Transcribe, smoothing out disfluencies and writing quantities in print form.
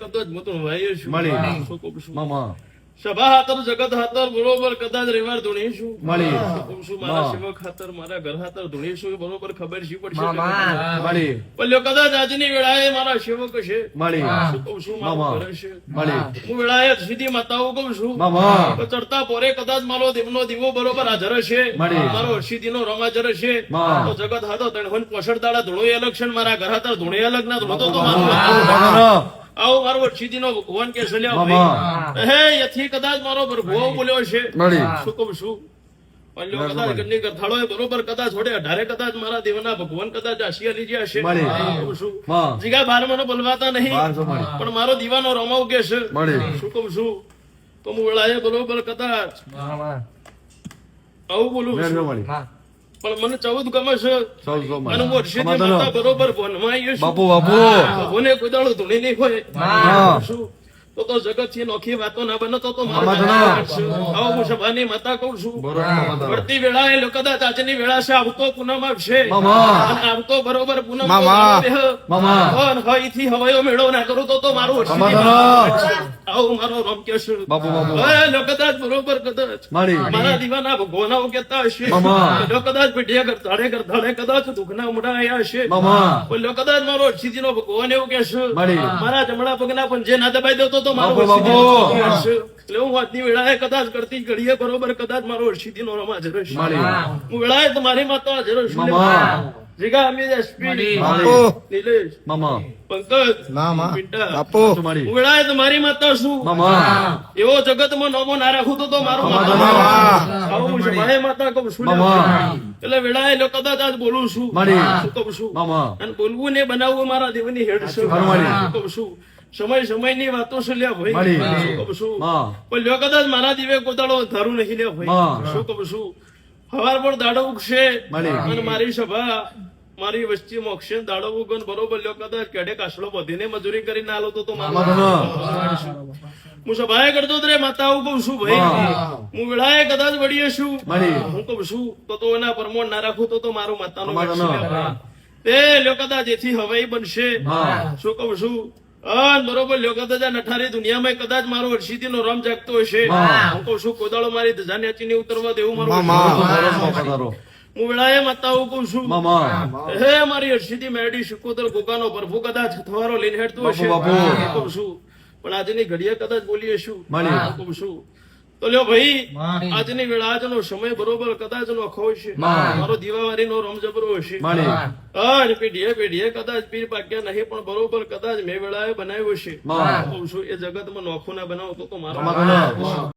કદાચ મતો ભાઈ શું મળી. શું કહું છું? મામા સભા હાતર જગત હાતર બરોબર કદાચ રેવાર ધૂણીશું મળી. શું કહું છું? મારા હા. સેવક હાતર મારા ઘર હાતર ધૂણીશું બરોબર ખબર શી પડશે મળી. પણ કદાચ આજની વેળાએ મારા સેવક છે મળી. શું કહું છું? મારું મામા. ઘર છે મળી. હું વેળાએ સીધી માતાઓ કહું છું મામા તો ચડતા પોરે કદાચ મારો દેવનો દીવો બરોબર હાજર હશે મળી. મારો હર્ષિદીનો રમ હાજર હશે હા. તો જગત હાથો તણ પોષણ દાડા ધૂણો અલગ છે ને મારા ઘર હાથર ધૂણે અલગ ના ધૂણો તો મારું મામા આવો મારો હર્ષિદીનો ભગવાન કે સલ્યા મામા. ભાઈ હે યથી કદાચ મારો પ્રભુ બોલ્યો છે મળી. શું કહું છું પણ જો કદાચ ઘરની ગથાળોએ બરોબર કદાચ થોડે 18 કદાચ મારા દેવના ભગવાન કદાચ આશિયા લીધા હશે મળી. કહું છું હા. જીગા બાર મને બોલવાતા નહીં 1200 મળી. પણ મારો દીવાનો રમાવ કે છે મળી. શું કહું છું તો હું વેળાએ બરોબર કદાચ આવું બોલું છું. 1200 મળી. પણ મને 14 ગમે છે 1400 અને હું મળી. હર્ષિદી માતાનો. માતા બરોબર વનમાં આવીએ છું. બાપુ બાપુ ભગવાને કોઈ દાડો ધૂણી નહીં હોય હા. શું તો જગત થી નોખી વાતો ના બને તો માતાનો. આવો હું સભાની માતા કહું છું બરોબર માતાનો. પડતી વેળાએ કદાચ આજની વેળા છે આવતો પૂનમ આવશે મામા. અને આવતો બરોબર પૂનમ મામા. મામા. હઈથી હવાયો મેળો ના કરું તો મારું હર્ષિદી માતાનો. આવું મારો રમ કે છે બાપુ બાપુ હવે કદાચ બરોબર કદાચ મળી. મારા દીવાના ભગવાનાઓ કહેતા હશે મામા. જો કદાચ પીઠિયા કરતાડે કદાચ દુઃખના ઉમડા આયા હશે મામા. બોલ્યો કદાચ મારો હર્ષિદીનો ભગવાન એવું કહેશે મળી. મારા જમણા પગના પંજે ના દબાઈ દો તો મારો બાપુ, બાપુ. હર્ષિદીનો ભગવાન છે. એટલે હું આજની વેળાએ કદાચ કરતી ઘડીએ બરોબર કદાચ મારો હર્ષિદીનો રમ હાજર હશે. મળી. હું વેળાએ તમારી માતા હાજર છું. મામા. જીગા અમે એસપી બાપુ. નિલેશ મામા પંકજ ના માં પિંટા બાપુ મળી. હું વેળાએ તમારી માતા છું મામા એવો જગતમાં નોમો ના રાખું તો મારું માતા. માતા આવું હું સભાએ માતા કહું છું મામા. એટલે વેળાએ કદાચ આજ બોલું છું મળી. શું કહું છું મામા અને બોલવું ને બનાવવું મારા દેવની હેડ છે મળી. શું કહું છું સમયની વાતો છે લ્યા ભાઈ મળી. શું કહું છું માં. પણ લ્યો કદાચ મારા દીવે કોદાળો ધારું નહીં લ્યા ભાઈ માં. શું કહું છું હવાર પર દાડો ઉગશે મળી. અને મારી સભા મારી વસ્તી મોક્ષે દાડો ઉગન બરોબર લ્યો કદાચ કેડે કાસડો બધીને મજૂરી કરીને આલો તો માતાનો. હું સભાએ કરતો જ રે માતા આવું કહું છું ભાઈ માં. હું વેળાએ કદાચ વળીએ છું મળી. હું કહું છું તો એના પરમોણ ના રાખું તો મારું માતાનો માતાનો. તે લ્યો કદાચ એથી હવાઈ બનશે માં. શું કહું છું બરોબર લ્યો કદાચ આ નઠારી દુનિયામાં કદાચ મારો હર્ષિદીનો રમ જાગતો હશે માં. હું કહું છું કોદાળો મારી ધજા નેચીને ઉતરવા દેવું મારું મામા. હર્ષિદીનો બરોબર પધારો. હું વેળાએ માતા આવું કહું છું મામા હે મારી હર્ષિદી મેરડી શિકોતર ગોગાનો પ્રભુ કદાચ થવારો લઈને હેડતો હશે બાપુ. હું કહું છું પણ આજની ઘડીએ કદાચ બોલીએ શું મળી. હું કહું છું તો લ્યો ભાઈ આજની વેળા આજનો સમય બરોબર કદાચ નોખો હશે માં. મારો દીવાવારીનો રમ જબરો હશે મળી. અને પેઢીએ કદાચ પીર પાક્યા નહીં પણ બરોબર કદાચ મેં વેળાએ બનાવ્યો છે માં. હું કહું છું એ જગતમાં નોખું ના બનાવતો તો મારો માતાનો.